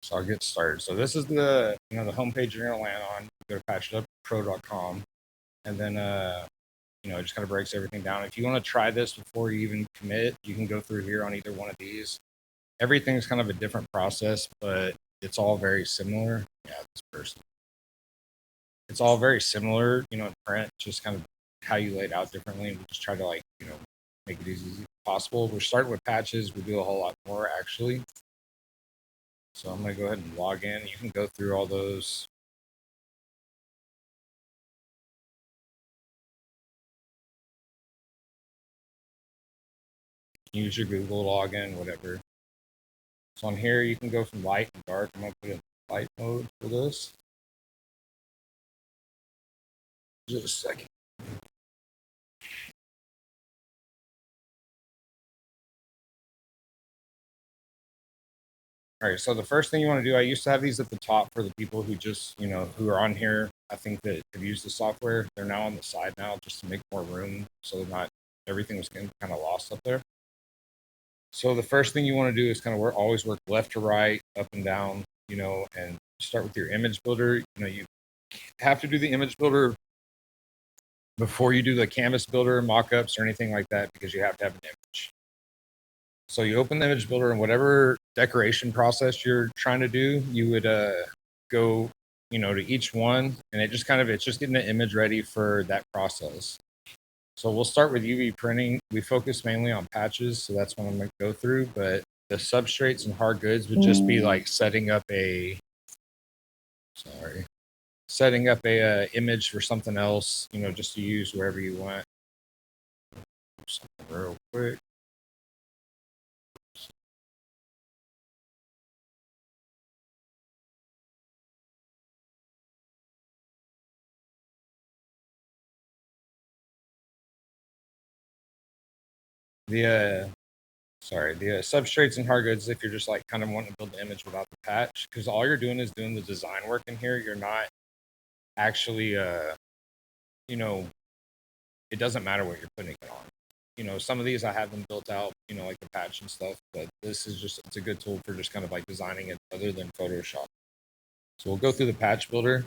So I'll get started. So this is the the homepage you're gonna land on. Go to patcheduppro.com, and then it just kind of breaks everything down. If you want to try this before you even commit, you can go through here on either one of these. Everything's kind of a different process, but it's all very similar. Yeah, this person. It's all very similar, in print, just kind of how you lay it out differently. We just try to make it as easy as possible. We're starting with patches. We do a whole lot more actually. So I'm going to go ahead and log in. You can go through all those. Use your Google login, whatever. So on here, you can go from light and dark. I'm going to put in light mode for this. Just a second. All right, so the first thing you want to do, I used to have these at the top for the people who just, who are on here, I think that have used the software. They're now on the side now just to make more room so not everything was getting kind of lost up there. So the first thing you want to do is kind of always work left to right, up and down, and start with your image builder. You have to do the image builder before you do the canvas builder, mockups, or anything like that, because you have to have an image. So you open the image builder, and whatever decoration process you're trying to do, you would go, to each one, and it's just getting the image ready for that process. So we'll start with UV printing. We focus mainly on patches, so that's what I'm going to go through. But the substrates and hard goods would just be like setting up a image for something else, just to use wherever you want. Something real quick. The substrates and hard goods, if you're just like kind of wanting to build the image without the patch, because all you're doing is doing the design work in here. You're not actually it doesn't matter what you're putting it on. Some of these I have them built out, like the patch and stuff, but this is it's a good tool for just kind of like designing it other than Photoshop. So we'll go through the patch builder.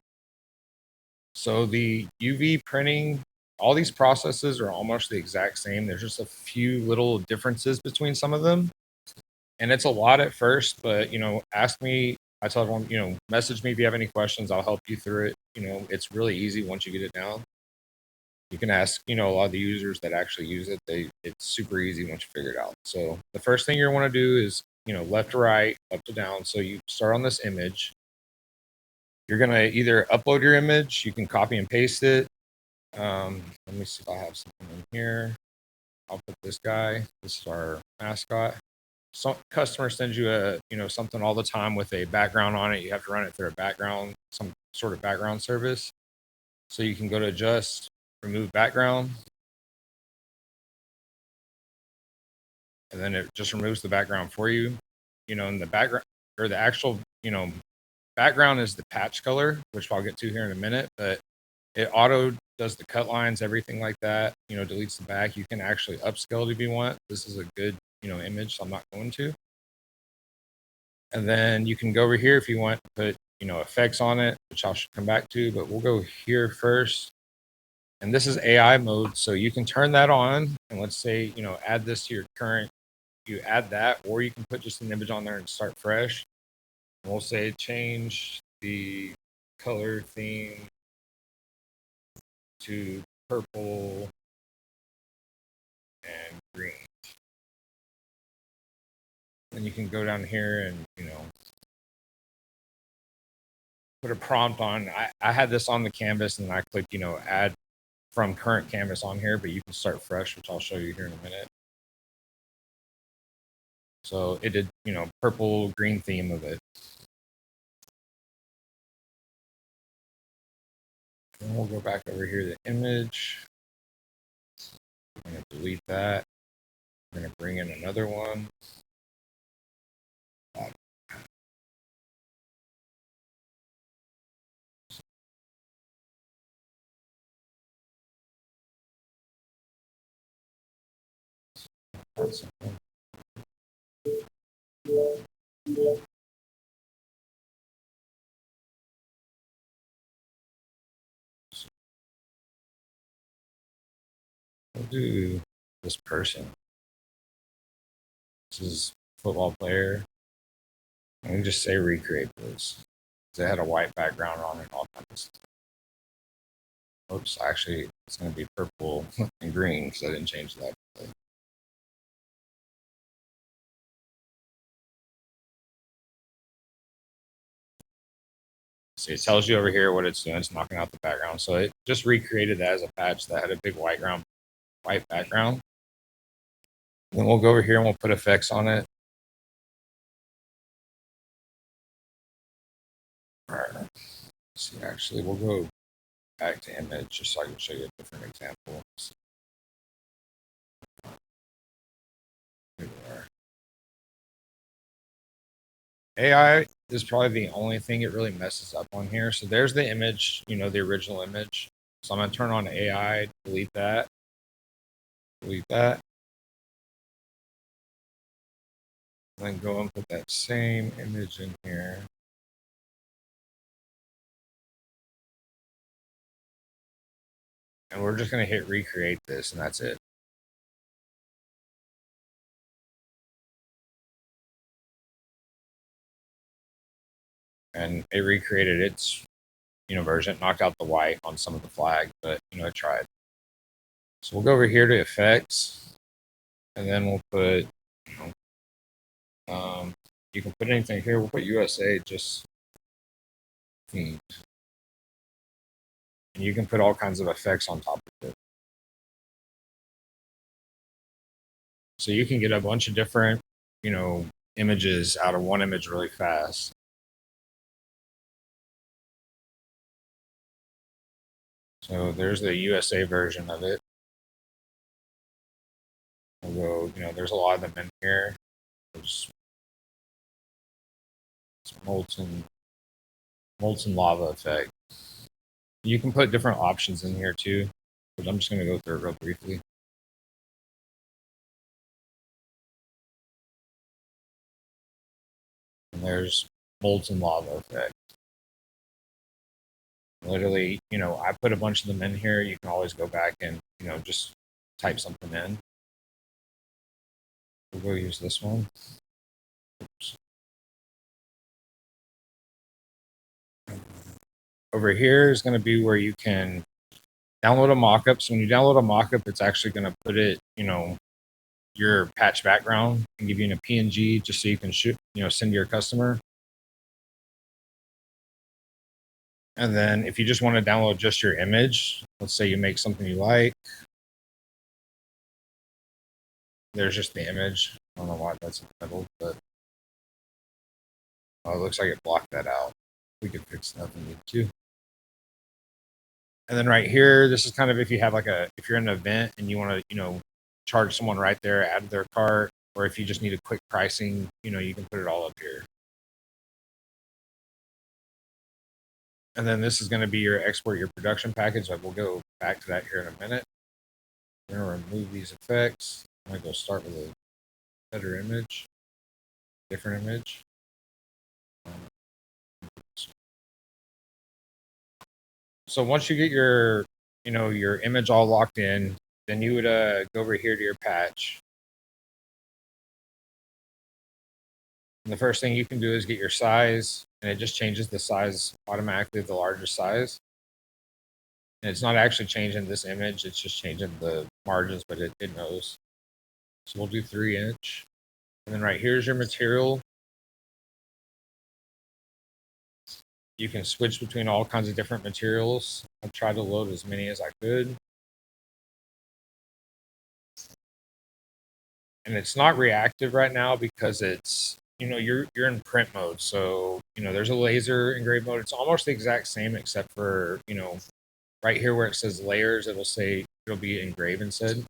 So the UV printing, all these processes are almost the exact same. There's just a few little differences between some of them. And it's a lot at first, but, ask me. I tell everyone, message me if you have any questions. I'll help you through it. It's really easy once you get it down. You can ask, a lot of the users that actually use it. It's super easy once you figure it out. So the first thing you want to do is, left to right, up to down. So you start on this image. You're going to either upload your image. You can copy and paste it. Let me see if I have something in here. I'll put this guy. This is our mascot. Some customer sends you something all the time with a background on it. You have to run it through some sort of background service. So you can go to adjust, remove background, and then it just removes the background for you. And the background or the actual background is the patch color, which I'll get to here in a minute. But it auto does the cut lines, everything like that. Deletes the back. You can actually upscale it if you want. This is a good image, so I'm not going to. And then you can go over here if you want to put, effects on it, which I should come back to, but we'll go here first. And this is AI mode, so you can turn that on. And let's say, add this to your current, you add that, or you can put just an image on there and start fresh. And we'll say change the color theme to purple and green. And you can go down here and, put a prompt on. I had this on the canvas and I clicked, add from current canvas on here, but you can start fresh, which I'll show you here in a minute. So it did, purple green theme of it. And we'll go back over here to the image. I'm going to delete that. I'm going to bring in another one. do this person. This is football player. Let me just say recreate this. It had a white background on it, all kinds of stuff. Oops, actually, it's going to be purple and green because I didn't change that. See, it tells you over here what it's doing. It's knocking out the background. So it just recreated that as a patch that had a big white background. Then we'll go over here and we'll put effects on it. All right. See, actually, we'll go back to image just so I can show you a different example. Here we are. AI is probably the only thing it really messes up on here. So there's the image, the original image. So I'm going to turn on AI, delete that, and then go and put that same image in here. And we're just going to hit recreate this, and that's it. And it recreated its, version, knocked out the white on some of the flag, but, it tried. So we'll go over here to effects, and then we'll put, you can put anything here. We'll put USA, just themed. And you can put all kinds of effects on top of it. So you can get a bunch of different, images out of one image really fast. So there's the USA version of it. We'll go, there's a lot of them in here. There's molten lava effect. You can put different options in here too, but I'm just going to go through it real briefly. And there's molten lava effect. Literally, I put a bunch of them in here. You can always go back and, just type something in. We'll go use this one. Oops. Over here is going to be where you can download a mockup. So when you download a mockup, it's actually going to put it, your patch background and give you a PNG just so you can shoot, send to your customer. And then if you just want to download just your image, let's say you make something you like. There's just the image. I don't know why that's in the middle, but it looks like it blocked that out. We could fix that if we need to. And then right here, this is kind of if you have if you're in an event and you want to, charge someone right there, add to their cart, or if you just need a quick pricing, you can put it all up here. And then this is going to be your export your production package. We'll go back to that here in a minute. We're going to remove these effects. I'm going to go start with a better image, different image. So once you get your, your image all locked in, then you would go over here to your patch. And the first thing you can do is get your size, and it just changes the size automatically to the largest size. And it's not actually changing this image, it's just changing the margins, but it knows. So we'll do 3-inch. And then right here's your material. You can switch between all kinds of different materials. I've tried to load as many as I could. And it's not reactive right now because it's, you're in print mode. So, there's a laser engraved mode. It's almost the exact same except for, right here where it says layers, it'll be engraved instead.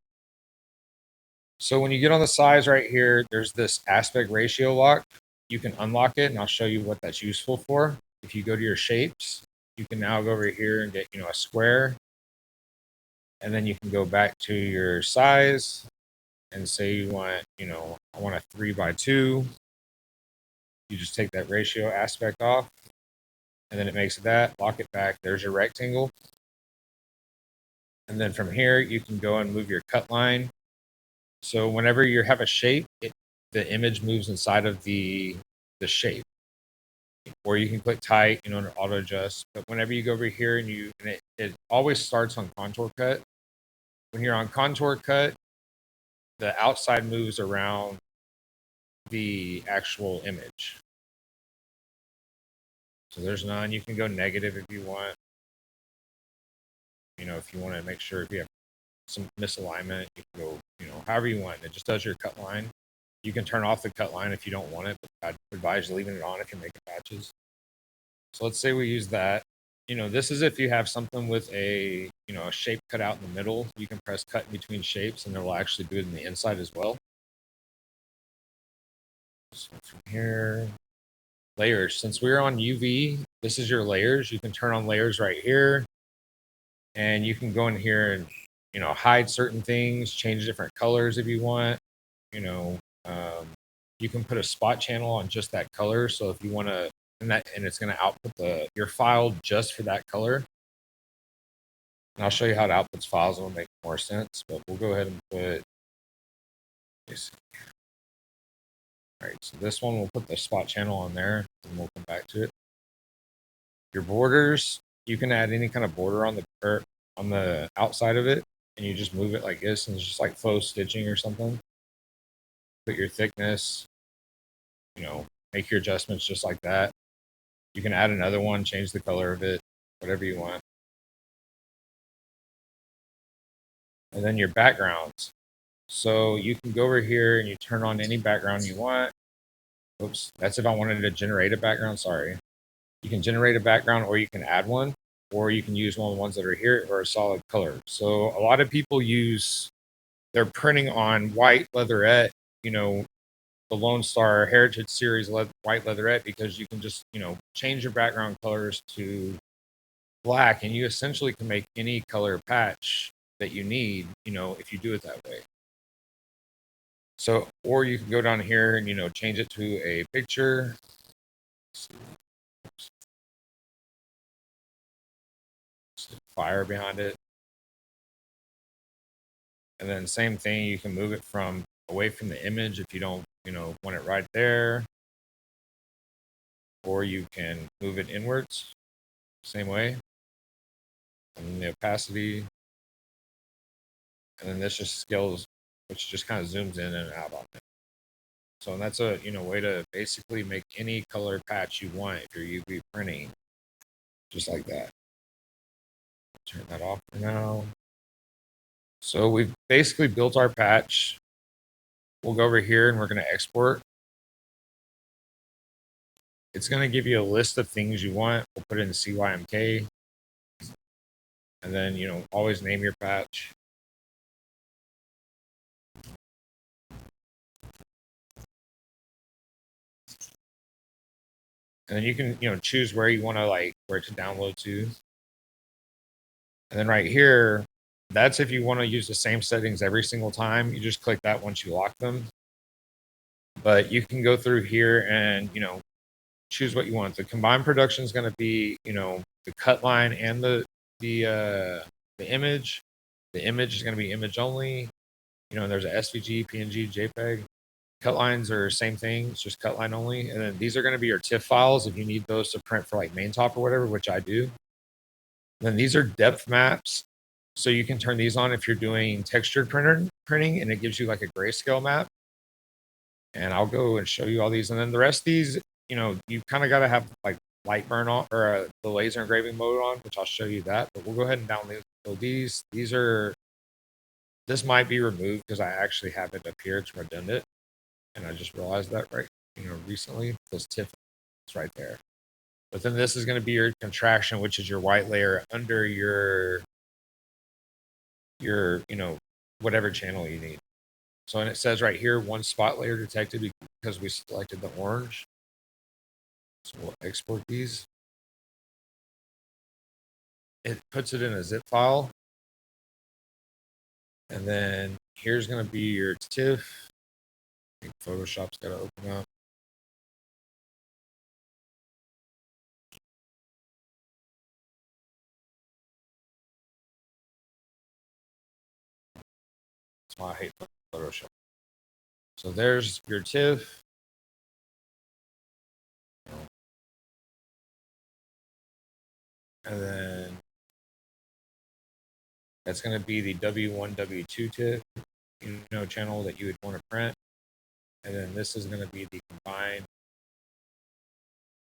So when you get on the size right here, there's this aspect ratio lock. You can unlock it, and I'll show you what that's useful for. If you go to your shapes, you can now go over here and get, a square. And then you can go back to your size and say you want, I want a 3x2. You just take that ratio aspect off, and then it makes that, lock it back. There's your rectangle. And then from here, you can go and move your cut line. So whenever you have a shape, the image moves inside of the shape. Or you can click tight, and auto adjust. But whenever you go over here and it always starts on contour cut. When you're on contour cut, the outside moves around the actual image. So there's none. You can go negative if you want. If you want to make sure if you have some misalignment, you can go, however you want. It just does your cut line. You can turn off the cut line if you don't want it, but I'd advise leaving it on if you're making patches. So let's say we use that. This is if you have something with a shape cut out in the middle. You can press cut in between shapes, and it will actually do it in the inside as well. So from here, layers. Since we're on UV, this is your layers. You can turn on layers right here, and you can go in here and hide certain things, change different colors if you want. You can put a spot channel on just that color. So if you want to, and it's going to output your file just for that color. And I'll show you how to output files. It'll make more sense. But we'll go ahead and put. All right, so this one we'll put the spot channel on there, and we'll come back to it. Your borders, you can add any kind of border on the outside of it, and you just move it like this, and it's just like faux stitching or something. Put your thickness, make your adjustments just like that. You can add another one, change the color of it, whatever you want. And then your backgrounds. So you can go over here and you turn on any background you want. Oops, that's if I wanted to generate a background, sorry. You can generate a background, or you can add one, or you can use one of the ones that are here, or a solid color. So a lot of people they're printing on white leatherette, the Lone Star Heritage Series white leatherette, because you can just, change your background colors to black, and you essentially can make any color patch that you need, if you do it that way. So, or you can go down here and, change it to a picture. Fire behind it. And then same thing, you can move it from away from the image if you don't, want it right there. Or you can move it inwards, same way. And then the opacity. And then this just scales, which just kind of zooms in and out on it. So that's a way to basically make any color patch you want if you're UV printing, just like that. Turn that off for now. So we've basically built our patch. We'll go over here and we're going to export. It's going to give you a list of things you want. We'll put it in CYMK. And then, always name your patch. And then you can, choose where you want to where to download to. And then right here, that's if you want to use the same settings every single time. You just click that once you lock them. But you can go through here and, choose what you want. The combined production is going to be, the cut line and the image. The image is going to be image only. There's a SVG, PNG, JPEG. Cut lines are same thing. It's just cut line only. And then these are going to be your TIFF files if you need those to print for main top or whatever, which I do. Then these are depth maps. So you can turn these on if you're doing textured printing, and it gives you a grayscale map. And I'll go and show you all these. And then the rest of these, you kind of got to have LightBurn on, or the laser engraving mode on, which I'll show you that. But we'll go ahead and download these. This might be removed because I actually have it up here. It's redundant. And I just realized that recently. This TIFF is right there. But then this is going to be your contraction, which is your white layer under your whatever channel you need. So, and it says right here, one spot layer detected because we selected the orange. So we'll export these. It puts it in a zip file. And then here's going to be your TIFF. I think Photoshop's got to open up. I hate Photoshop. So there's your TIFF. And then that's going to be the W1, W2 TIFF, channel that you would want to print. And then this is going to be the combined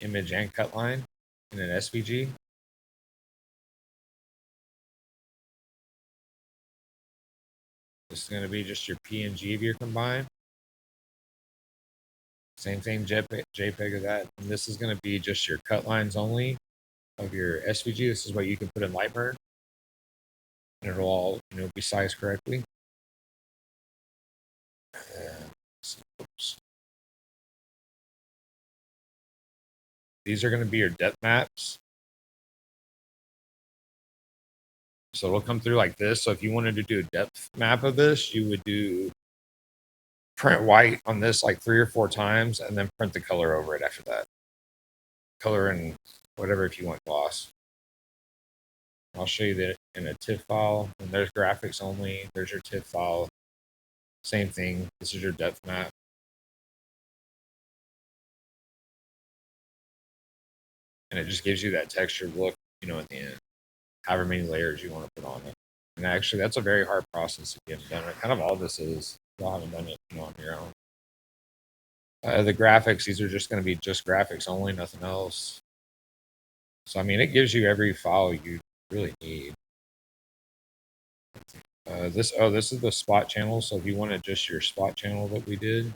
image and cut line in an SVG. This is going to be just your PNG of your combined. Same thing, JPEG of that. And this is going to be just your cut lines only of your SVG. This is what you can put in LightBurn, and it'll all be sized correctly. Oops. These are going to be your depth maps. So it'll come through like this. So if you wanted to do a depth map of this, you would do print white on this like 3 or 4 times and then print the color over it after that. Color and whatever if you want gloss. I'll show you that in a TIFF file. And there's graphics only. There's your TIFF file. Same thing. This is your depth map. And it just gives you that textured look, at the end. However many layers you want to put on it. And actually, that's a very hard process if you haven't done it. Kind of all this is. Y'all haven't done it, on your own. The graphics, these are just going to be just graphics only, nothing else. So, I mean, it gives you every file you really need. This is the spot channel. So if you wanted just your spot channel that we did,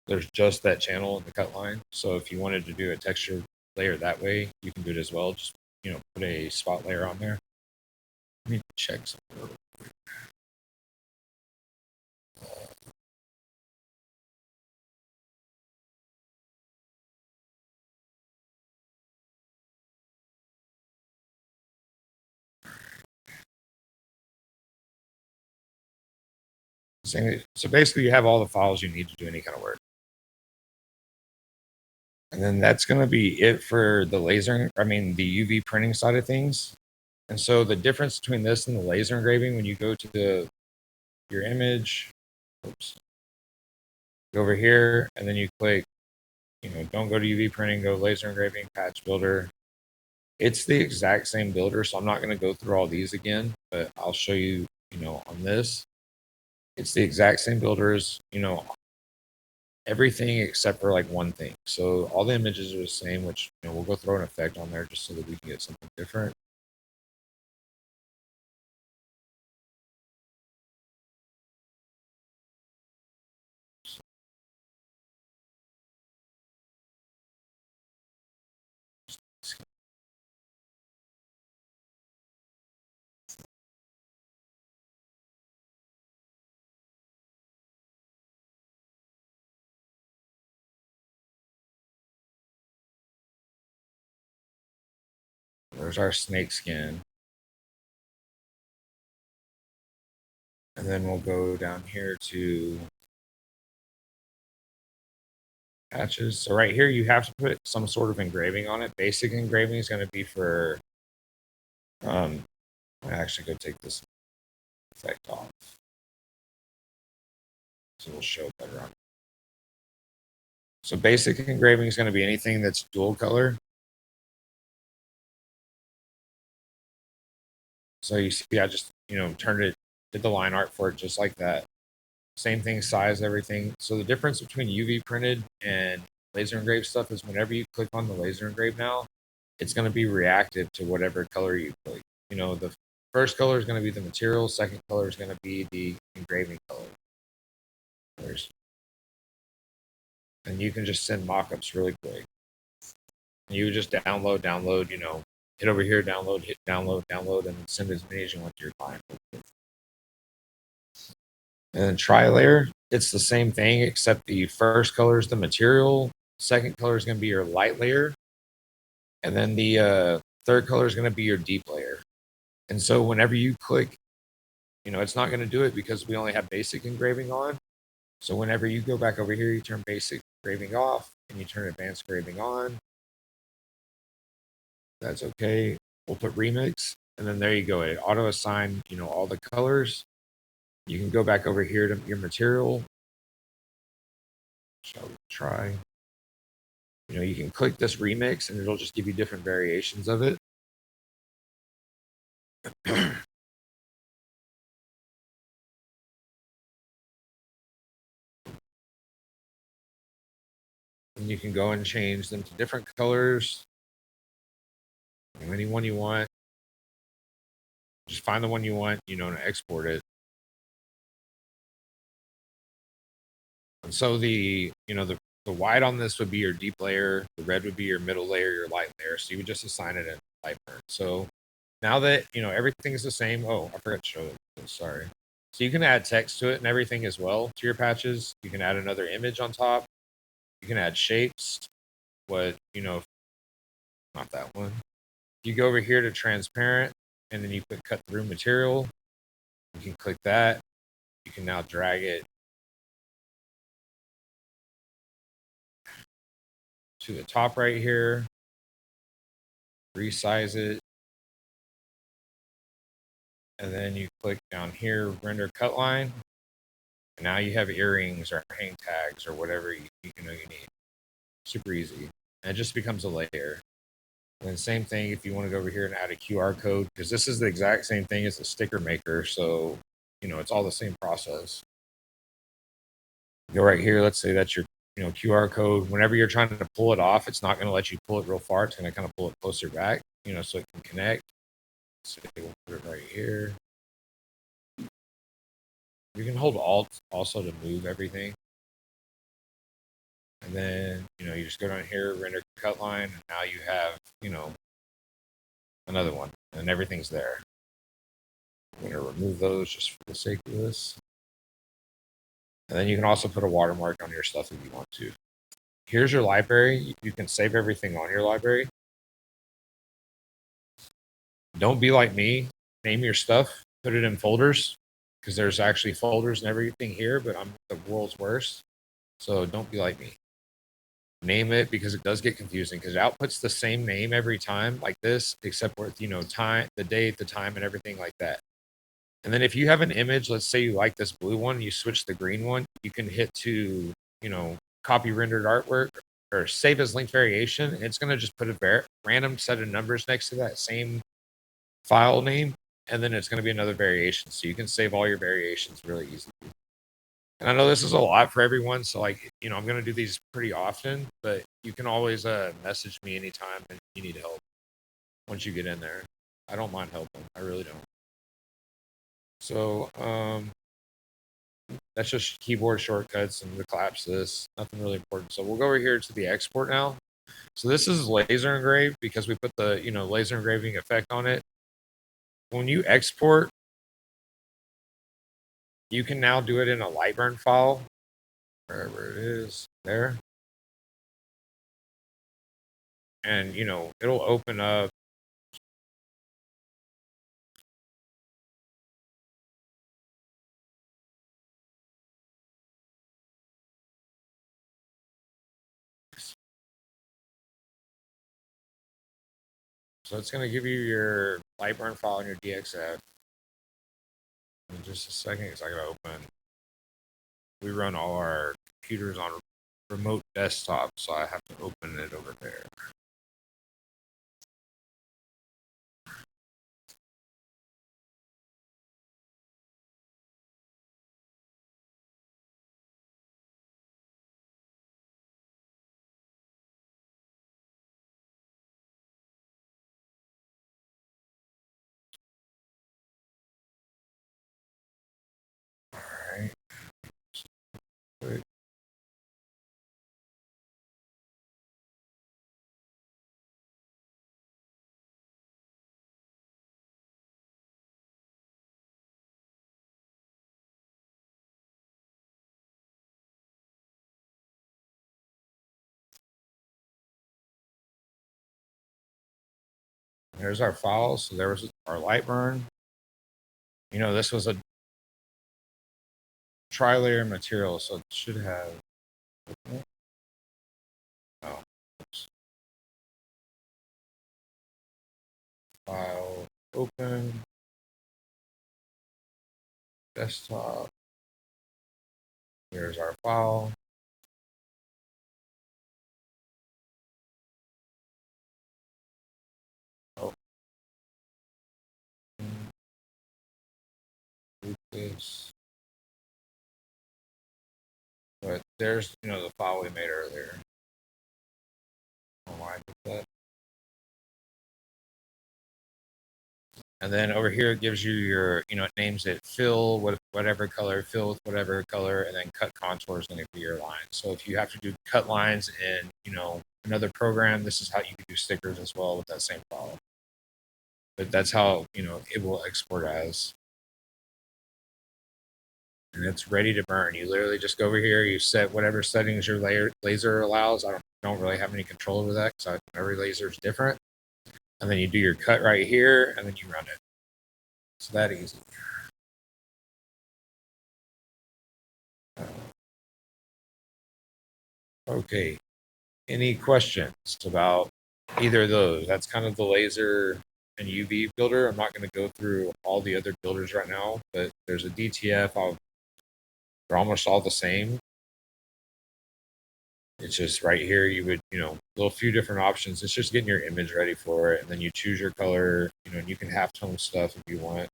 there's just that channel in the cut line. So if you wanted to do a texture layer that way, you can do it as well. Just, put a spot layer on there. Let me check something real quick. So basically, you have all the files you need to do any kind of work. And then that's going to be it for the the UV printing side of things. And so the difference between this and the laser engraving, when you go to your image, go over here, and then you click, don't go to UV printing, go laser engraving, patch builder. It's the exact same builder, so I'm not going to go through all these again, but I'll show you, on this. It's the exact same builders, everything except for like one thing. So all the images are the same, which we'll go throw an effect on there just so that we can get something different. There's our snake skin. And then we'll go down here to patches. So right here, you have to put some sort of engraving on it. Basic engraving is going to be for, I'm actually go take this effect off. So it'll show better on it. So basic engraving is going to be anything that's dual color. So you see, I just, did the line art for it just like that. Same thing, size, everything. So the difference between UV printed and laser engraved stuff is whenever you click on the laser engraved now, it's going to be reactive to whatever color you click. The first color is going to be the material. Second color is going to be the engraving color. And you can just send mockups really quick. And you just download, hit over here, download, hit download, and send as many as you want to your client. And then tri-layer, it's the same thing, except the first color is the material. Second color is going to be your light layer. And then the third color is going to be your deep layer. And so whenever you click, it's not going to do it because we only have basic engraving on. So whenever you go back over here, you turn basic engraving off and you turn advanced engraving on. That's okay. We'll put remix. And then there you go. It auto assign, all the colors. You can go back over here to your material. Shall we try? You can click this remix and it'll just give you different variations of it. And you can go and change them to different colors. Any one you want. Just find the one you want, and export it. And so the white on this would be your deep layer, the red would be your middle layer, your light layer. So you would just assign it in LightBurn. So now that everything's the same. Oh, I forgot to show it. Sorry. So you can add text to it and everything as well to your patches. You can add another image on top. You can add shapes. Not that one. You go over here to transparent, and then you click cut through material. You can click that. You can now drag it to the top right here, resize it, and then you click down here, render cut line, and now you have earrings or hang tags or whatever you need. Super easy. And it just becomes a layer. And then same thing if you want to go over here and add a QR code, because this is the exact same thing as the sticker maker, so it's all the same process. Go right here, let's say that's your QR code. Whenever you're trying to pull it off, it's not going to let you pull it real far. It's going to kind of pull it closer back, so it can connect. So we'll put it right here. You can hold Alt also to move everything. And then, you just go down here, render cut line, and now you have, another one, and everything's there. I'm going to remove those just for the sake of this. And then you can also put a watermark on your stuff if you want to. Here's your library. You can save everything on your library. Don't be like me. Name your stuff. Put it in folders, because there's actually folders and everything here, but I'm the world's worst. So don't be like me. Name it, because it does get confusing, because it outputs the same name every time like this, except with, time, the date, the time, and everything like that. And then if you have an image, let's say you like this blue one, you switch the green one, you can hit to, copy rendered artwork or save as linked variation. And it's going to just put a random set of numbers next to that same file name. And then it's going to be another variation. So you can save all your variations really easily. And I know this is a lot for everyone. So I'm going to do these pretty often, but you can always message me anytime if you need help once you get in there. I don't mind helping. I really don't. So, that's just keyboard shortcuts and the collapse this. Nothing really important. So we'll go over here to the export now. So this is laser engraved because we put the laser engraving effect on it. When you export, you can now do it in a LightBurn file, wherever it is there, and it'll open up. So it's going to give you your LightBurn file and your DXF. In just a second, because I got to open. We run all our computers on remote desktop, so I have to open it over there. All right. There's our files. So there was our LightBurn. This was a tri-layer material, so it should have. Oh, oops. File. Open. Desktop. Here's our file. Oh. This. But there's, the file we made earlier. Why I did that. And then over here it gives you your, it names it fill with whatever color, fill with whatever color, and then cut contour is going to be your line. So if you have to do cut lines in, another program, this is how you can do stickers as well with that same file. But that's how, it will export as. And it's ready to burn. You literally just go over here, you set whatever settings your laser allows. I don't really have any control over that because every laser is different. And then you do your cut right here, and then you run it. It's that easy. Okay. Any questions about either of those? That's kind of the laser and UV builder. I'm not going to go through all the other builders right now, but there's a DTF. They're almost all the same. It's just right here, you would, a little few different options. It's just getting your image ready for it. And then you choose your color, and you can halftone stuff if you want,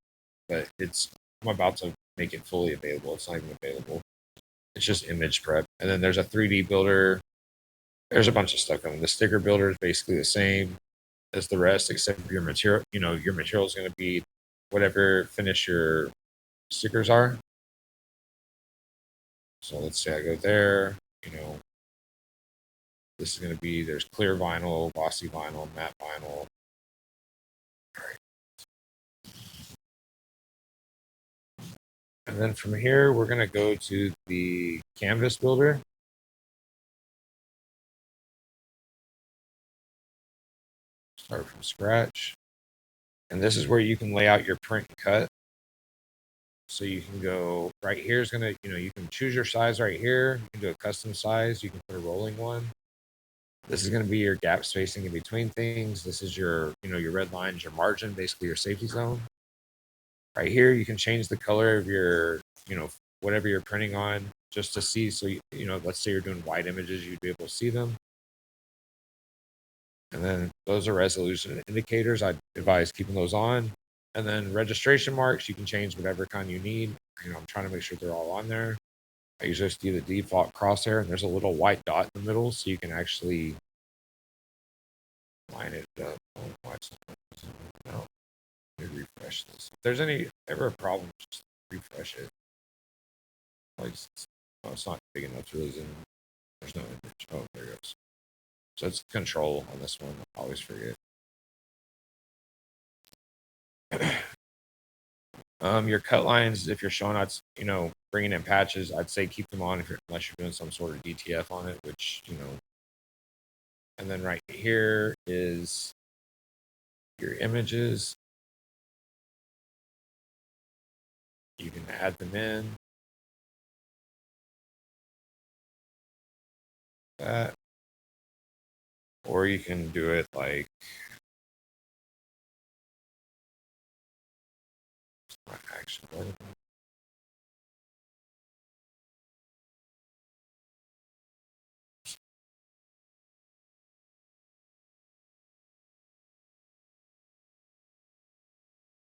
but I'm about to make it fully available. It's not even available. It's just image prep. And then there's a 3D builder. There's a bunch of stuff coming. The sticker builder is basically the same as the rest, except your material, your material is going to be whatever finish your stickers are. So let's say I go there, this is going to be, there's clear vinyl, glossy vinyl, matte vinyl. All right. And then from here, we're going to go to the canvas builder. Start from scratch. And this is where you can lay out your print and cut. So you can go right here is going to, you can choose your size right here. You can do a custom size. You can put a rolling one. This is going to be your gap spacing in between things. This is your, your red lines, your margin, basically your safety zone. Right here, you can change the color of your, whatever you're printing on just to see. So, let's say you're doing white images, you'd be able to see them. And then those are resolution indicators. I advise keeping those on. And then registration marks, you can change whatever kind you need. I'm trying to make sure they're all on there. I usually just do the default crosshair, and there's a little white dot in the middle, so you can actually line it up. No, let me refresh this. If there's ever a problem, just refresh it. It's not big enough to really zoom. There's no image. Oh, there it goes. So it's control on this one. I always forget. Your cut lines, if you're showing out, bringing in patches, I'd say keep them on unless you're doing some sort of DTF on it, which, And then right here is your images. You can add them in. That. Or you can do it like actually.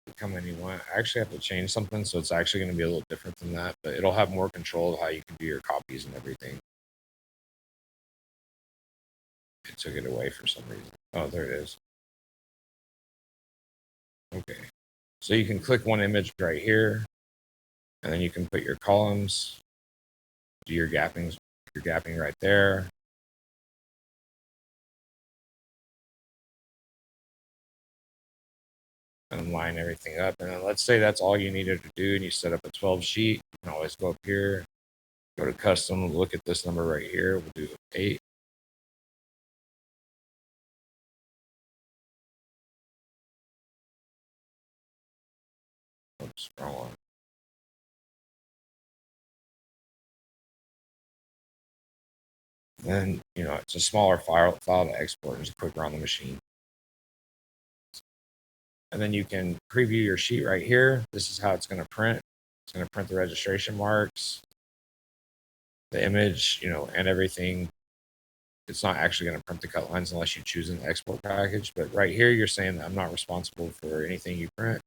Become when you want. I actually have to change something, so it's actually going to be a little different than that, but it'll have more control of how you can do your copies and everything. It took it away for some reason. Oh, there it is. Okay. So you can click one image right here, and then you can put your columns, do your gapping right there. And line everything up. And then let's say that's all you needed to do, and you set up a 12 sheet. You can always go up here, go to custom, look at this number right here. We'll do 8. Oops, wrong one. Then, it's a smaller file to export. It's quicker on the machine. And then you can preview your sheet right here. This is how it's going to print. It's going to print the registration marks, the image, and everything. It's not actually going to print the cut lines unless you choose an export package. But right here, you're saying that I'm not responsible for anything you print.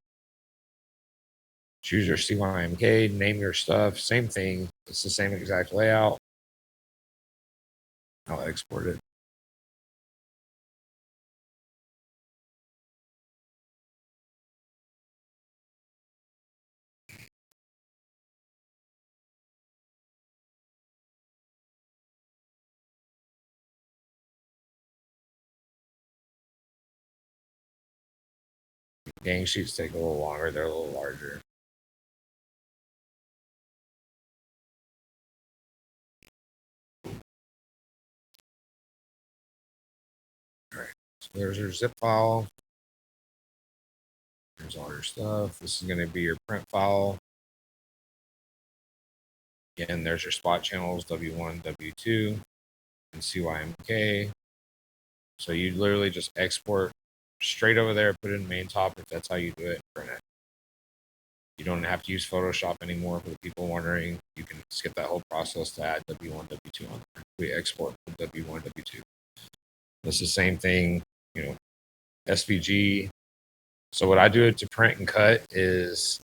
Choose your CYMK, name your stuff, same thing. It's the same exact layout. I'll export it. Gang sheets take a little longer. They're a little larger. All right. So there's your zip file. There's all your stuff. This is going to be your print file. Again, there's your spot channels, W1, W2, and CYMK. So you literally just export straight over there, put it in main top if that's how you do it, print it. You don't have to use Photoshop anymore for the people wondering. You can skip that whole process to add W1, W2 on there. We export the W1, W2. It's the same thing, SVG. So what I do to print and cut is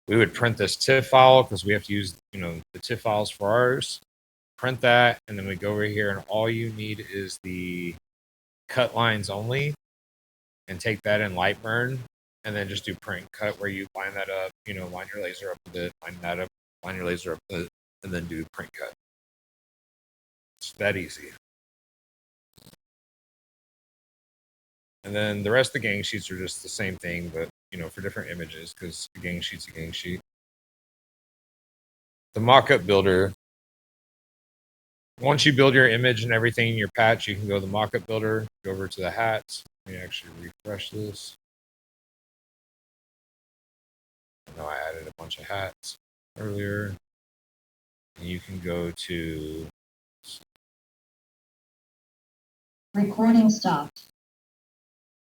we would print this TIFF file because we have to use, the TIFF files for ours. Print that, and then we go over here, and all you need is the cut lines only, and take that in LightBurn, and then just do print cut where you line that up, line your laser up with it, line that up, line your laser up with it, and then do print cut. It's that easy. And then the rest of the gang sheets are just the same thing, but for different images, because a gang sheet's a gang sheet. The mockup builder. Once you build your image and everything in your patch, you can go to the mockup builder, go over to the hats. Let me actually refresh this. I know I added a bunch of hats earlier. And you can go to recording stopped.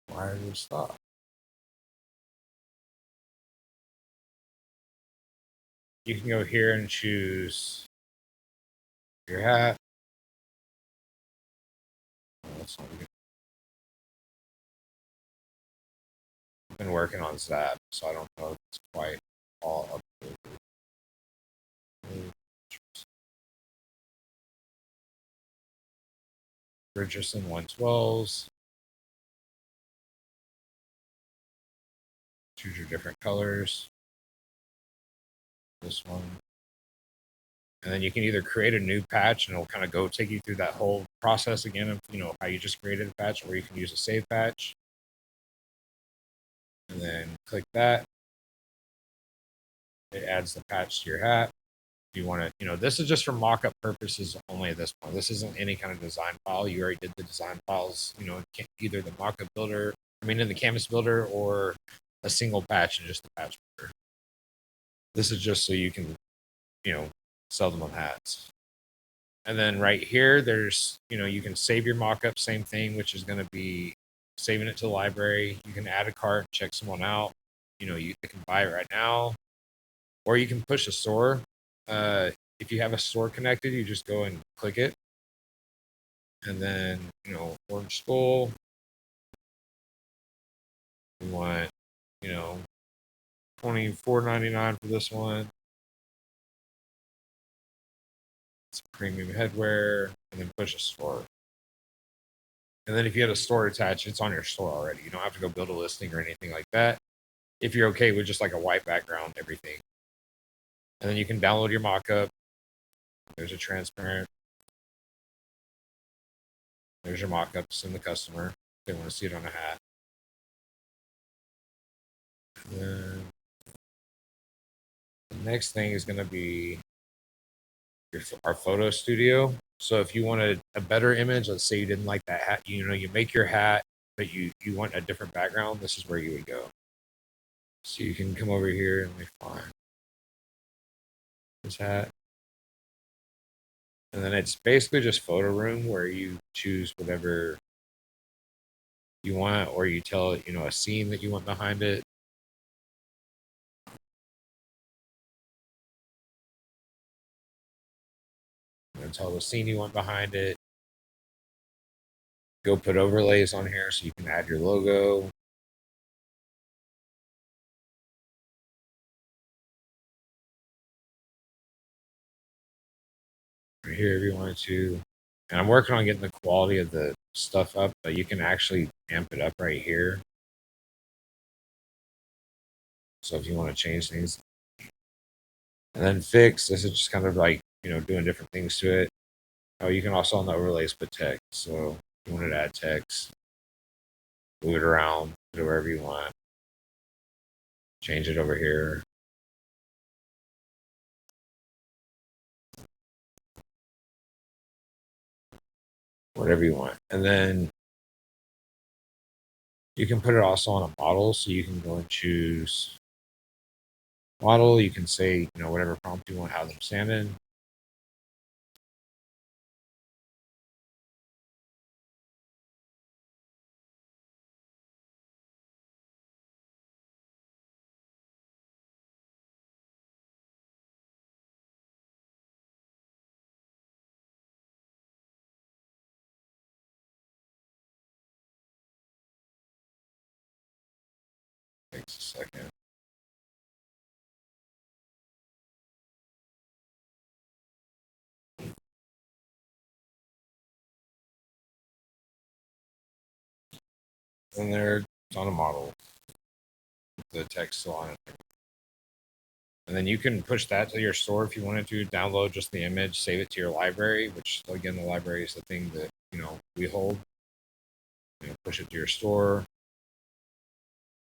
Why did it stop? You can go here and choose your hat. Oh, that's not good. I've been working on Zap, so I don't know if it's quite all updated. Richardson 112s. Choose your different colors. This one. And then you can either create a new patch and it'll kind of go take you through that whole process again of, how you just created a patch, or you can use a save patch. And then click that. It adds the patch to your hat. If you want to, this is just for mockup purposes only at this point. This isn't any kind of design file. You already did the design files, either the mockup builder, in the canvas builder, or a single patch and just the patch builder. This is just so you can, sell them on hats. And then right here, there's, you can save your mockup, same thing, which is going to be saving it to the library. You can add a cart, check someone out. You can buy it right now, or you can push a store. If you have a store connected, you just go and click it. And then, Orange School. We want, $24.99 for this one. It's premium headwear, and then push a store. And then if you had a store attached, it's on your store already. You don't have to go build a listing or anything like that. If you're okay with just like a white background, everything. And then you can download your mockup. There's a transparent. There's your mockups in the customer. They want to see it on a hat. And then the next thing is going to be our photo studio. So if you wanted a better image, let's say you didn't like that hat, you make your hat, but you want a different background, this is where you would go. So you can come over here and we find this hat. And then it's basically just photo room where you choose whatever you want, or you tell it, a scene that you want behind it. Tell the scene you want behind it. Go put overlays on here so you can add your logo. Right here if you wanted to. And I'm working on getting the quality of the stuff up, but you can actually amp it up right here. So if you want to change things. And then fix, this is just kind of like, doing different things to it. Oh, you can also on the overlays put text. So if you wanted to add text, move it around, put it wherever you want. Change it over here. Whatever you want. And then you can put it also on a model. So you can go and choose model. You can say, whatever prompt you want, have them stand in. Takes a second. And there, it's on a model. The text still on it. And then you can push that to your store if you wanted to. Download just the image, save it to your library, which again, the library is the thing that we hold. Push it to your store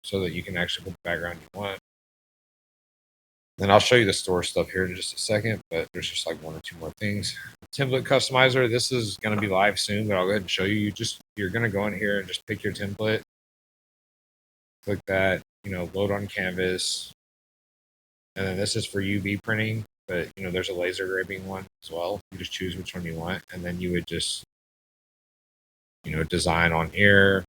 so that you can actually put the background you want. Then I'll show you the store stuff here in just a second, but there's just like one or two more things. Template customizer. This is going to be live soon, but I'll go ahead and show you. You're going to go in here and just pick your template. Click that, load on canvas. And then this is for UV printing, but there's a laser engraving one as well. You just choose which one you want, and then you would just design on here.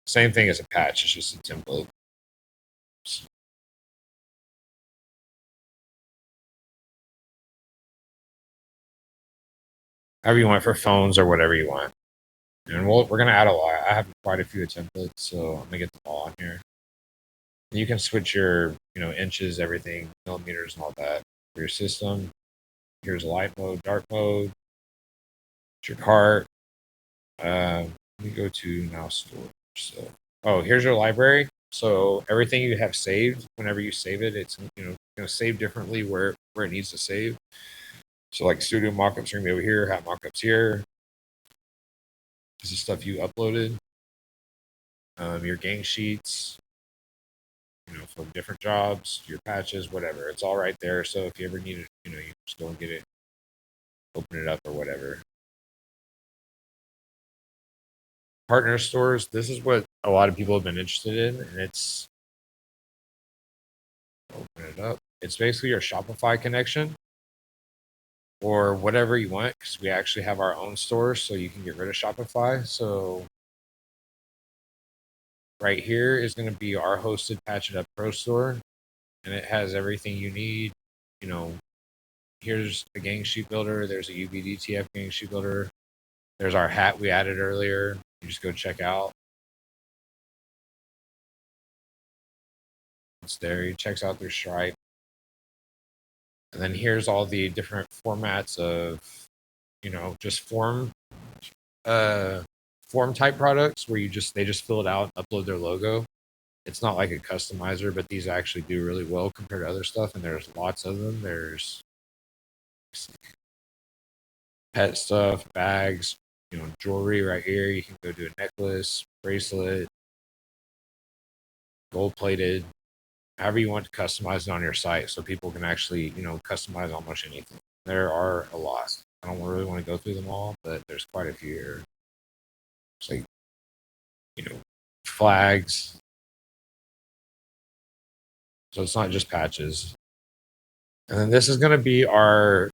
Same thing as a patch, it's just a template. However you want for phones or whatever you want. And we're going to add a lot. I have quite a few templates, so I'm going to get them all on here. You can switch your, inches, everything, millimeters, and all that for your system. Here's light mode, dark mode. It's your cart. Let me go to now storage. So, here's your library. So everything you have saved, whenever you save it, it's going to save differently where it needs to save. So like studio mockups are going to be over here, hat mockups here. This is stuff you uploaded. Your gang sheets, for different jobs, your patches, whatever. It's all right there. So if you ever need it, you can just go and get it, open it up or whatever. Partner stores, this is what a lot of people have been interested in, and it's, open it up. It's basically your Shopify connection or whatever you want, because we actually have our own stores, so you can get rid of Shopify. So right here is going to be our hosted Patch It Up Pro store, and it has everything you need. Here's the gang sheet builder. There's a UVDTF gang sheet builder. There's our hat we added earlier. You just go check out. It's there. He checks out their Stripe. And then here's all the different formats of, just form type products where they just fill it out, upload their logo. It's not like a customizer, but these actually do really well compared to other stuff. And there's lots of them. There's pet stuff, bags, jewelry right here. You can go do a necklace, bracelet, gold plated, however you want to customize it on your site so people can actually, customize almost anything. There are a lot. I don't really want to go through them all, but there's quite a few here. It's like, flags. So it's not just patches. And then this is going to be our,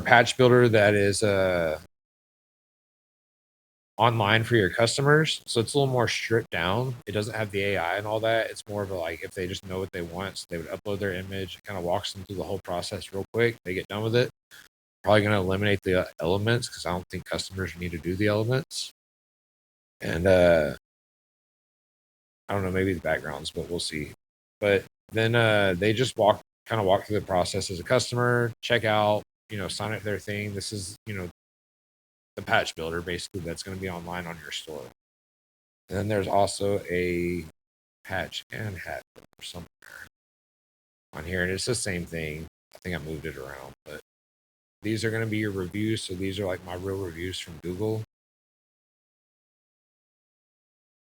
patch builder that is online for your customers. So it's a little more stripped down. It doesn't have the AI and all that. It's more of a like if they just know what they want, so they would upload their image. It kind of walks them through the whole process real quick. They get done with it. Probably going to eliminate the elements because I don't think customers need to do the elements. And I don't know, maybe the backgrounds, but we'll see. But then they just walk through the process as a customer, check out, sign up their thing. This is, the patch builder basically that's going to be online on your store. And then there's also a patch and hat or somewhere on here, and it's the same thing. I think I moved it around, but these are going to be your reviews. So these are like my real reviews from Google.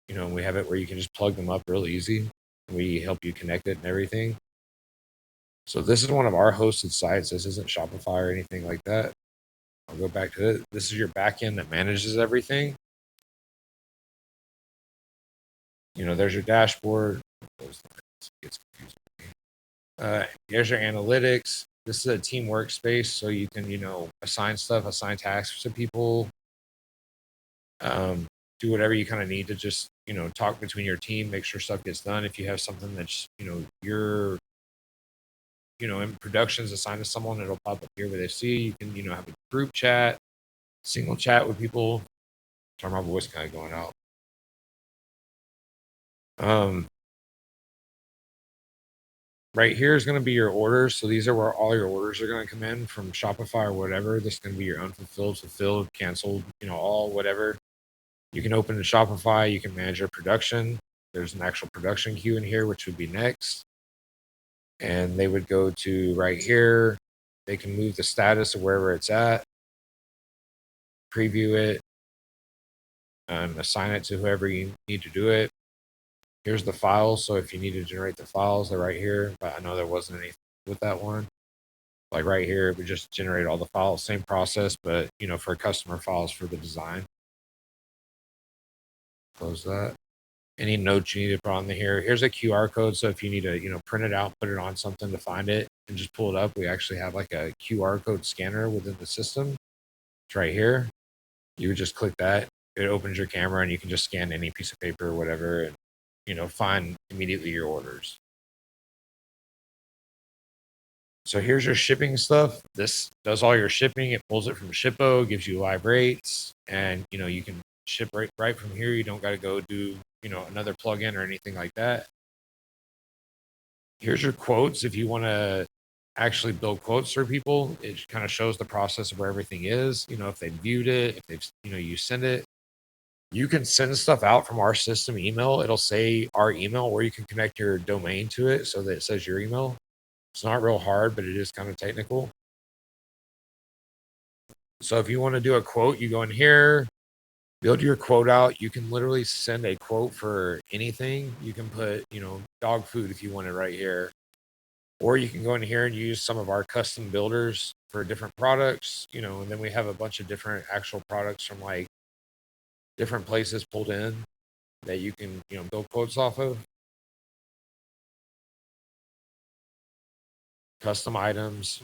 We have it where you can just plug them up real easy. We help you connect it and everything. So this is one of our hosted sites. This isn't Shopify or anything like that. I'll go back to it. This is your backend that manages everything. There's your dashboard. It's confusing. Here's your analytics. This is a team workspace, so you can, assign tasks to people. Do whatever you kind of need to just, talk between your team, make sure stuff gets done. If you have something that's, you're, in productions assigned to someone, it'll pop up here where they see. You can, have a group chat, single chat with people. Sorry, my voice kind of going out. Right here is going to be your orders. So these are where all your orders are going to come in from Shopify or whatever. This is going to be your unfulfilled, fulfilled, canceled, all whatever. You can open the Shopify. You can manage your production. There's an actual production queue in here, which would be next. And they would go to right here. They can move the status of wherever it's at, preview it, and assign it to whoever you need to do it. Here's the files. So if you need to generate the files, they're right here. But I know there wasn't anything with that one. Like right here, it would just generate all the files. Same process, but for customer files for the design. Close that. Any notes you need to put on here. Here's a QR code. So if you need to, print it out, put it on something to find it and just pull it up, we actually have like a QR code scanner within the system. It's right here. You would just click that. It opens your camera and you can just scan any piece of paper or whatever and, find immediately your orders. So here's your shipping stuff. This does all your shipping. It pulls it from Shippo, gives you live rates, and you can ship right from here. You don't got to go do another plugin or anything like that. Here's your quotes. If you want to actually build quotes for people, it kind of shows the process of where everything is. If they viewed it, if they've you send it. You can send stuff out from our system email. It'll say our email, or you can connect your domain to it so that it says your email. It's not real hard, but it is kind of technical. So if you want to do a quote, you go in here, build your quote out. You can literally send a quote for anything. You can put, dog food if you want it right here. Or you can go in here and use some of our custom builders for different products, and then we have a bunch of different actual products from like different places pulled in that you can, build quotes off of. Custom items.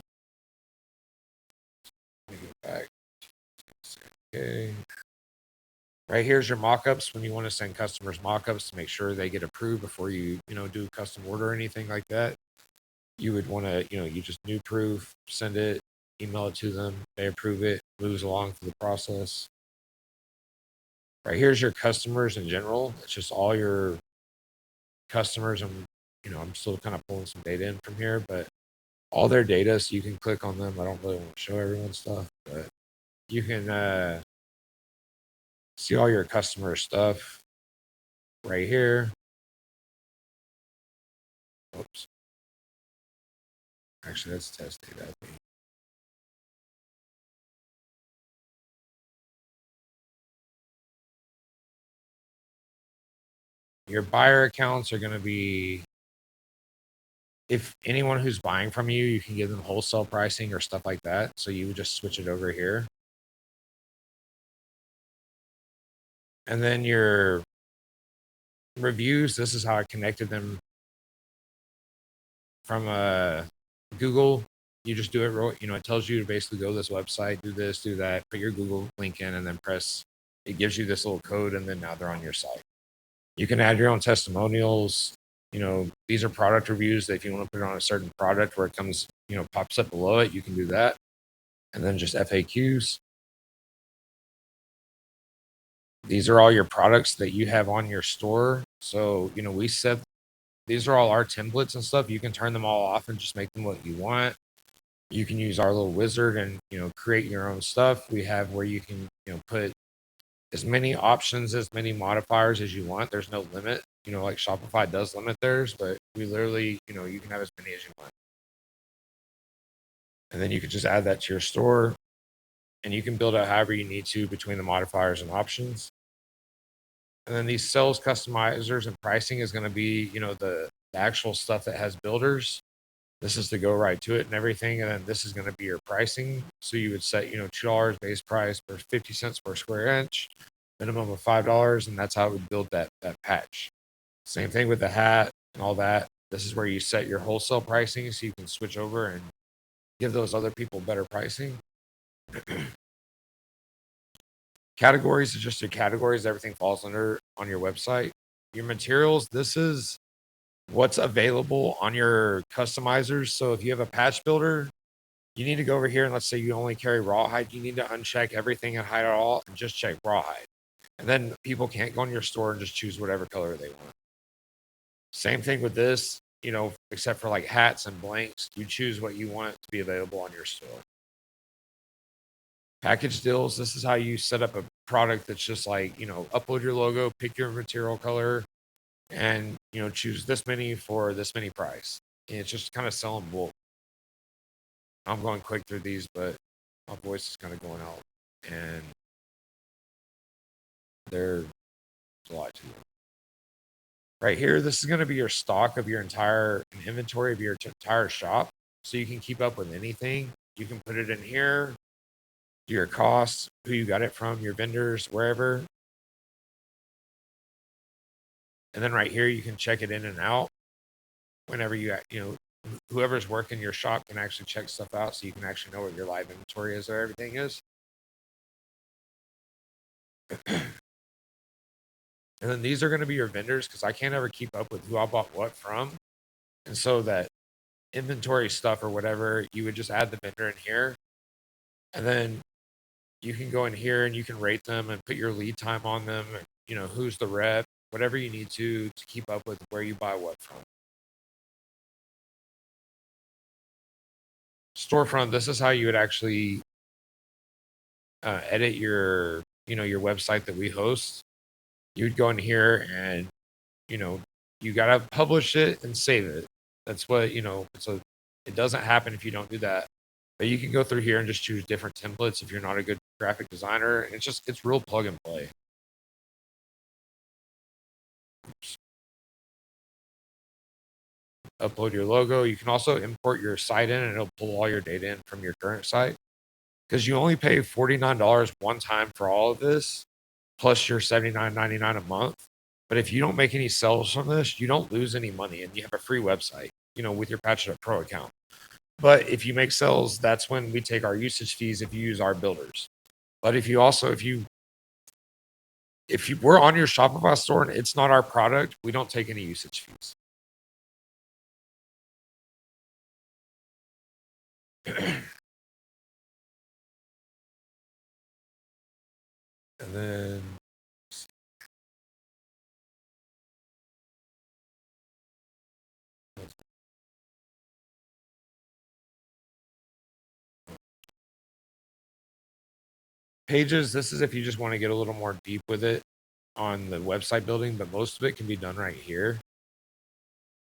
Let me go back. Okay. Right here's your mockups when you want to send customers mockups to make sure they get approved before you, do custom order or anything like that. You would want to, you just new proof, send it, email it to them, they approve it, moves along through the process. Right here's your customers in general. It's just all your customers, and I'm still kind of pulling some data in from here, but all their data, so you can click on them. I don't really want to show everyone's stuff, but you can see all your customer stuff right here. Oops. Actually, that's test data. Your buyer accounts are going to be, if anyone who's buying from you, you can give them wholesale pricing or stuff like that. So you would just switch it over here. And then your reviews, this is how I connected them from Google. You just do it, it tells you to basically go to this website, do this, do that, put your Google link in, and then press it gives you this little code, and then now they're on your site. You can add your own testimonials. These are product reviews that if you want to put it on a certain product where it comes, pops up below it, you can do that. And then just FAQs. These are all your products that you have on your store. So, we set, these are all our templates and stuff. You can turn them all off and just make them what you want. You can use our little wizard and, create your own stuff. We have where you can, put as many options, as many modifiers as you want. There's no limit, like Shopify does limit theirs, but we literally, you can have as many as you want. And then you can just add that to your store, and you can build out however you need to between the modifiers and options. And then these sales customizers and pricing is going to be, the actual stuff that has builders. This is to go right to it and everything. And then this is going to be your pricing. So you would set, $2 base price for 50 cents per square inch, minimum of $5. And that's how it would build that patch. Same thing with the hat and all that. This is where you set your wholesale pricing so you can switch over and give those other people better pricing. Categories are just your categories. Everything falls under on your website. Your materials, this is what's available on your customizers. So if you have a patch builder, you need to go over here, and let's say you only carry rawhide. You need to uncheck everything and hide it all and just check rawhide. And then people can't go in your store and just choose whatever color they want. Same thing with this, except for like hats and blanks. You choose what you want to be available on your store. Package deals, this is how you set up a product that's just like, upload your logo, pick your material color, and, choose this many for this many price. And it's just kind of selling bulk. I'm going quick through these, but my voice is kind of going out. And there's a lot to them. Right here, this is going to be your stock of your entire inventory of your entire shop. So you can keep up with anything. You can put it in here. Your costs, who you got it from, your vendors, wherever. And then right here, you can check it in and out whenever whoever's working your shop can actually check stuff out so you can actually know what your live inventory is or everything is. And then these are going to be your vendors because I can't ever keep up with who I bought what from. And so that inventory stuff or whatever, you would just add the vendor in here. And then you can go in here and you can rate them and put your lead time on them, and, who's the rep, whatever you need to keep up with where you buy what from. Storefront, this is how you would actually edit your website that we host. You would go in here and, you got to publish it and save it. That's what, it doesn't happen if you don't do that. But you can go through here and just choose different templates if you're not a good graphic designer. It's real plug and play. Oops. Upload your logo. You can also import your site in, and it'll pull all your data in from your current site. Because you only pay $49 one time for all of this, plus your $79.99 a month. But if you don't make any sales from this, you don't lose any money, and you have a free website, with your Patch It Up Pro account. But if you make sales, that's when we take our usage fees if you use our builders. But if you we're on your Shopify store and it's not our product, we don't take any usage fees. And then pages, this is if you just want to get a little more deep with it on the website building, but most of it can be done right here.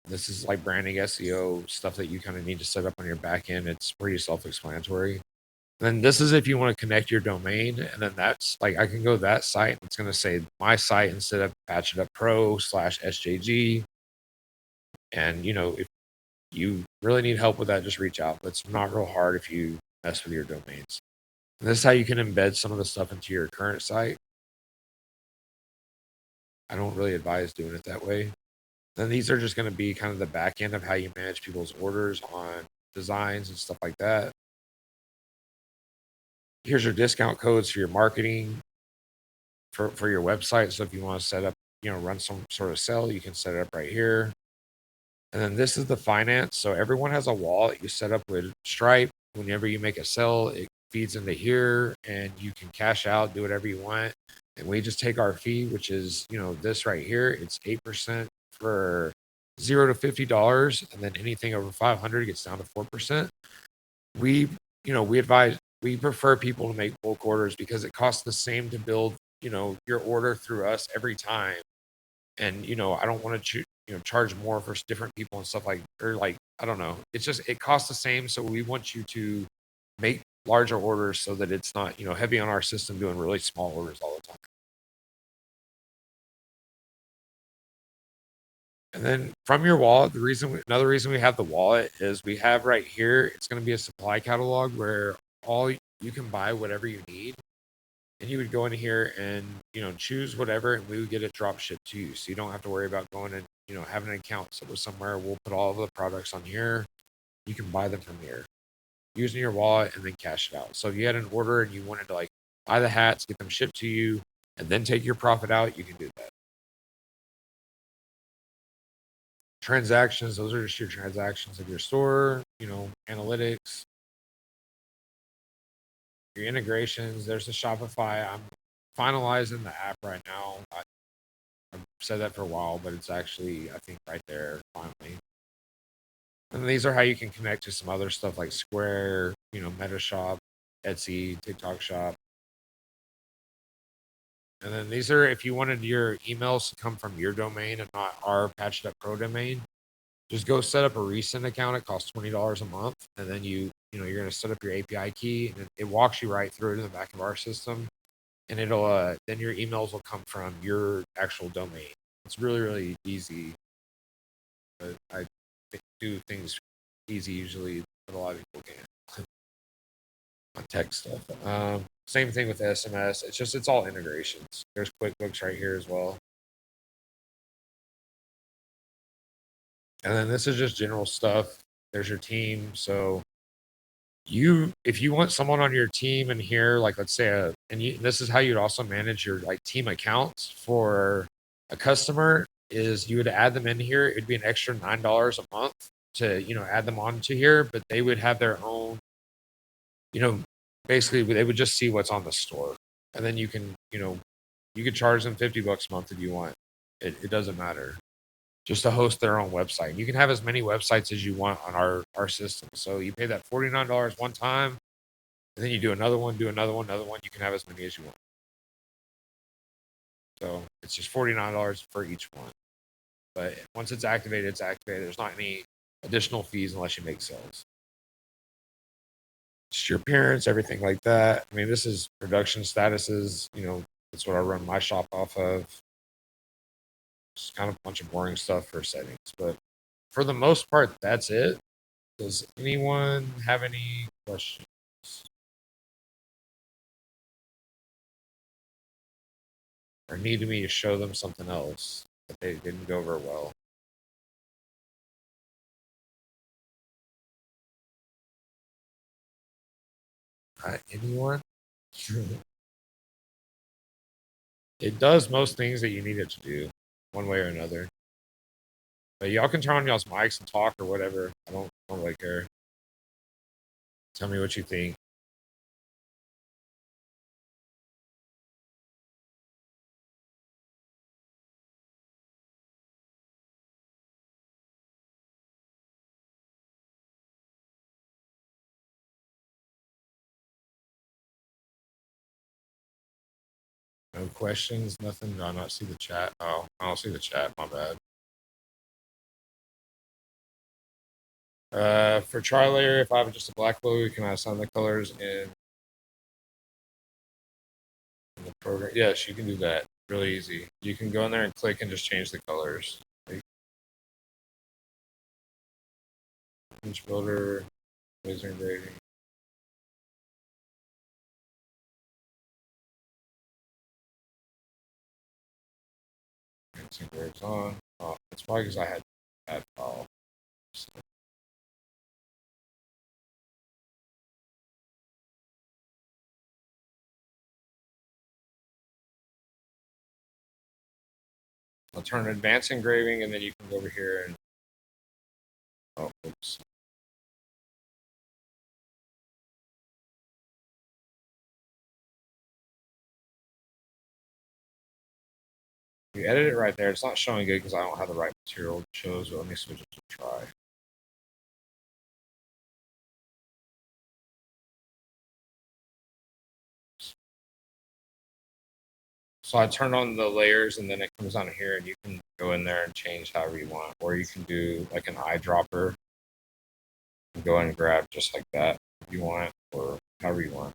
This is like branding, SEO, stuff that you kind of need to set up on your back end. It's pretty self-explanatory. Then this is if you want to connect your domain, and then that's like I can go to that site. It's going to say my site instead of Patch It Up Pro /SJG. And if you really need help with that, just reach out. But it's not real hard if you mess with your domains. And this is how you can embed some of the stuff into your current site. I don't really advise doing it that way. Then these are just going to be kind of the back end of how you manage people's orders on designs and stuff like that. Here's your discount codes for your marketing. for your website. So if you want to set up, run some sort of sale, you can set it up right here. And then this is the finance. So everyone has a wallet you set up with Stripe. Whenever you make a sale, it feeds into here and you can cash out, do whatever you want. And we just take our fee, which is, this right here. It's 8% for $0 to $50. And then anything over 500 gets down to 4%. We, we prefer people to make bulk orders because it costs the same to build, your order through us every time. And, I don't want to charge more for different people and stuff I don't know. It's just, it costs the same. So we want you to make larger orders so that it's not, heavy on our system doing really small orders all the time. And then from your wallet, another reason we have the wallet is we have right here, it's going to be a supply catalog where you can buy whatever you need. And you would go in here and, choose whatever, and we would get it drop shipped to you. So you don't have to worry about going and, having an account set with somewhere. We'll put all of the products on here. You can buy them from here using your wallet and then cash it out. So if you had an order and you wanted to buy the hats, get them shipped to you, and then take your profit out, you can do that. Transactions, those are just your transactions of your store, analytics, your integrations. There's the Shopify. I'm finalizing the app right now. I've said that for a while, but it's actually, I think, right there finally. And these are how you can connect to some other stuff like Square, Metashop, Etsy, TikTok Shop. And then these are if you wanted your emails to come from your domain and not our Patched Up Pro domain. Just go set up a recent account. It costs $20 a month, and then you're going to set up your API key, and it walks you right through to the back of our system, and it'll then your emails will come from your actual domain. It's really, really easy. But I do things easy usually, but a lot of people can't on tech stuff. Same thing with SMS. It's all integrations. There's QuickBooks right here as well. And then this is just general stuff. There's your team. So if you want someone on your team in here, let's say this is how you'd also manage your team accounts for a customer is you would add them in here. It'd be an extra $9 a month to, add them onto here, but they would have their own, basically they would just see what's on the store. And then you can, you could charge them $50 a month if you want. It doesn't matter. Just to host their own website. You can have as many websites as you want on our system. So you pay that $49 one time, and then you do another one, another one. You can have as many as you want. So it's just $49 for each one. But once it's activated, it's activated. There's not any additional fees unless you make sales. Just your appearance, everything like that. I mean, this is production statuses. That's what I run my shop off of. It's kind of a bunch of boring stuff for settings, but for the most part, that's it. Does anyone have any questions? Or need me to show them something else that they didn't go over well? Anyone? It does most things that you need it to do, one way or another. But y'all can turn on y'all's mics and talk or whatever. I don't really care. Tell me what you think. No questions, nothing. Do I not see the chat? Oh, I don't see the chat. My bad. For tri-layer, if I have just a black logo, can I assign the colors in the program? Yes, you can do that. Really easy. You can go in there and click and just change the colors. Image builder, laser engraving. Engraves on. Oh, that's probably because I had that file. So. I'll turn advanced engraving, and then you can go over here and, oh, oops. You edit it right there. It's not showing good because I don't have the right material. It shows, but let me switch it to try. So I turn on the layers, and then it comes on here, and you can go in there and change however you want. Or you can do like an eyedropper and go and grab just like that if you want, or however you want.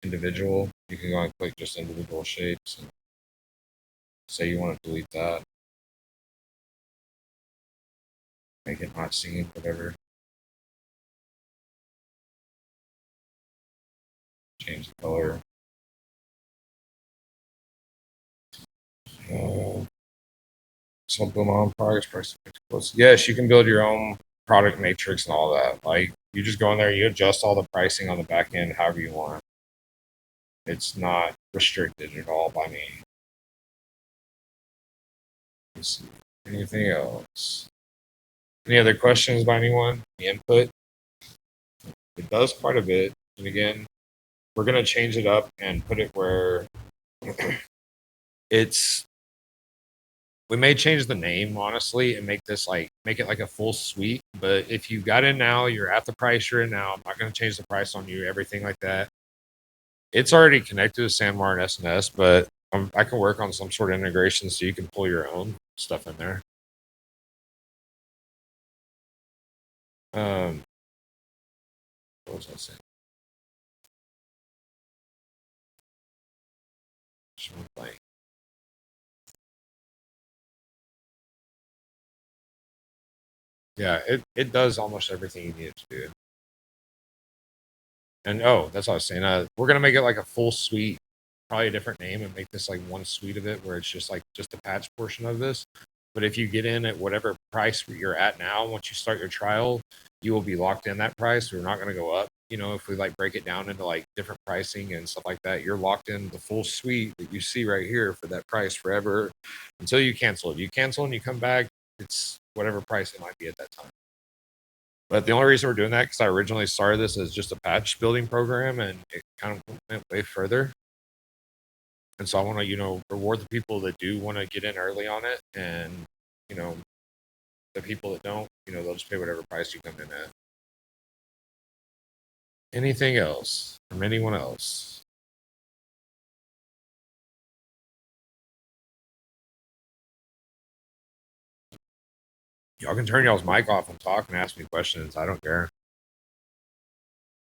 Individual, you can go and click just individual shapes and say you want to delete that. Make it not seen, whatever. Change the color. Supplement on progress price. Yes, you can build your own product matrix and all that. Like you just go in there, you adjust all the pricing on the back end however you want. It's not restricted at all by me. Let's see. Anything else? Any other questions by anyone? The input? It does quite a bit. And again, we're gonna change it up and put it where it's we may change the name honestly and make it like a full suite. But if you got in now, you're at the price you're in now. I'm not going to change the price on you, everything like that. It's already connected to Sandmar and SNS, but I can work on some sort of integration so you can pull your own stuff in there. What was I saying? Blank. Yeah, it does almost everything you need it to do. And oh, that's what I was saying. We're gonna make it like a full suite, probably a different name, and make this like one suite of it, where it's just like just the patch portion of this. But if you get in at whatever price you're at now, once you start your trial, you will be locked in that price. We're not going to go up. You know, if we like break it down into like different pricing and stuff like that, you're locked in the full suite that you see right here for that price forever until you cancel it. If you cancel and you come back, it's whatever price it might be at that time. But the only reason we're doing that because I originally started this as just a patch building program, and it kind of went way further. And so I want to, reward the people that do want to get in early on it, and the people that don't, they'll just pay whatever price you come in at. Anything else from anyone else? Y'all can turn y'all's mic off and talk and ask me questions. I don't care.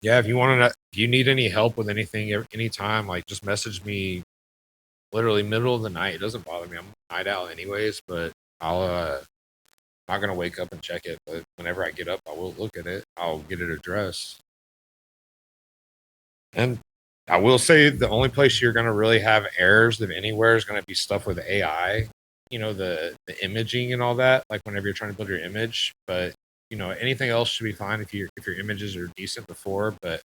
Yeah, if you need any help with anything, anytime, like just message me. Literally middle of the night. It doesn't bother me. I'm a night owl anyways, but I'll not gonna wake up and check it. But whenever I get up, I will look at it. I'll get it addressed. And I will say the only place you're gonna really have errors of anywhere is gonna be stuff with AI. The imaging and all that. Like whenever you're trying to build your image, but anything else should be fine if your images are decent before. But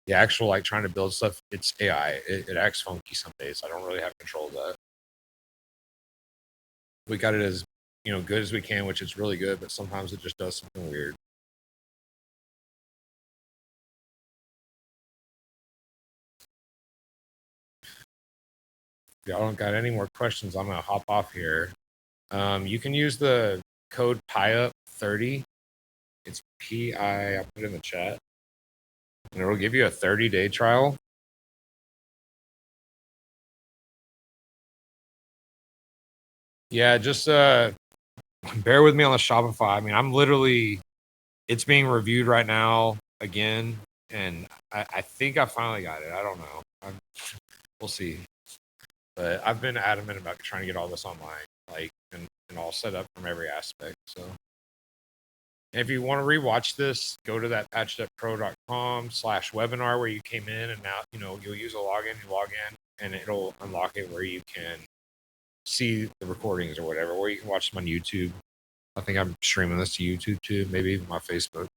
the actual like trying to build stuff, it's AI. It acts funky some days. I don't really have control of that. We got it as good as we can, which is really good, but sometimes it just does something weird. If y'all don't got any more questions, I'm gonna hop off here. You can use the code PIUP30. It's PI. I'll put it in the chat, and it'll give you a 30-day trial. Yeah, just bear with me on the Shopify. I mean, it's being reviewed right now again, and I think I finally got it. I don't know. We'll see. But I've been adamant about trying to get all this online, like, and all set up from every aspect. So, and if you want to rewatch this, go to that patcheduppro.com/webinar where you came in, and now you'll use a login. You log in, and it'll unlock it where you can see the recordings or whatever, or you can watch them on YouTube. I think I'm streaming this to YouTube too, maybe even my Facebook.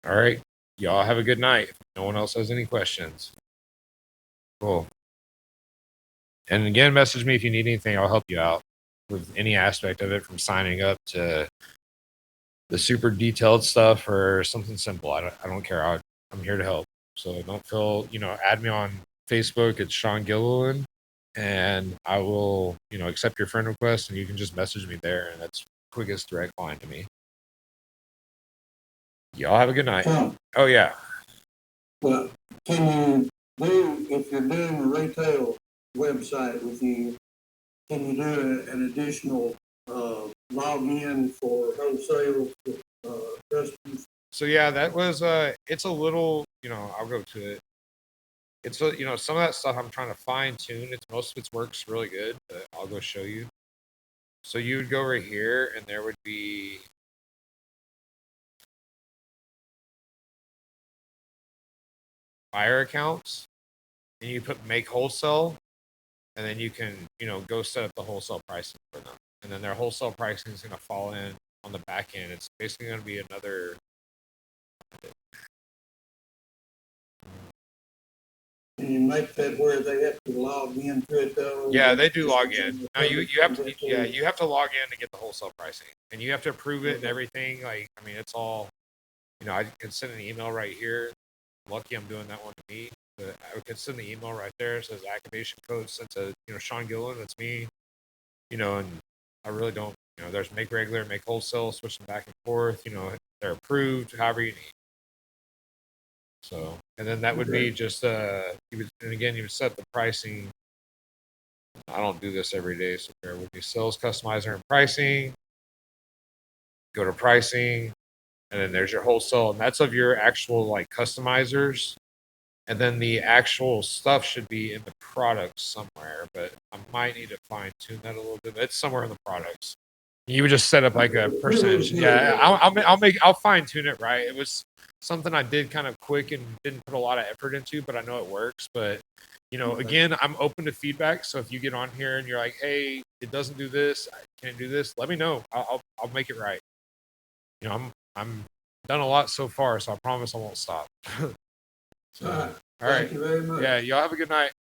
All right. Y'all have a good night. If no one else has any questions. Cool. And again, message me if you need anything. I'll help you out with any aspect of it, from signing up to the super detailed stuff or something simple. I don't care. I'm here to help. So don't feel, add me on Facebook. It's Sean Gilliland, and I will, accept your friend request, and you can just message me there, and that's quickest direct line to me. Y'all have a good night. Oh yeah. Well, can you do, if you're doing a retail website with you, can you do an additional login for wholesale customers? So yeah, that was it's a little, I'll go to it. It's some of that stuff I'm trying to fine tune. Most of it works really good, but I'll go show you. So you would go right here, and there would be buyer accounts, and you put make wholesale, and then you can go set up the wholesale pricing for them, and then their wholesale pricing is going to fall in on the back end. It's basically going to be another. Can you make that where they have to log in to it though? Yeah, they do log in. No, you have to. Yeah, you have to log in to get the wholesale pricing, and you have to approve it and everything. Like, I mean, it's all. I can send an email right here. Lucky I'm doing that one to me. But I could send the email right there. It says activation code sent to Sean Gillen. That's me. And I really don't. There's make regular, make wholesale, switch them back and forth. They're approved, however you need. So, and then that would be just and again, you would set the pricing. I don't do this every day, so there would be sales customizer and pricing. Go to pricing, and then there's your wholesale, and that's of your actual like customizers. And then the actual stuff should be in the products somewhere, but I might need to fine tune that a little bit. It's somewhere in the products. You would just set up like a percentage. Yeah, I'll fine tune it right. It was something I did kind of quick and didn't put a lot of effort into, but I know it works. But again, I'm open to feedback. So if you get on here and you're like, hey, it doesn't do this, I can't do this, let me know. I'll make it right. I'm done a lot so far, so I promise I won't stop. So, all right. Thank you very much. Yeah, y'all have a good night.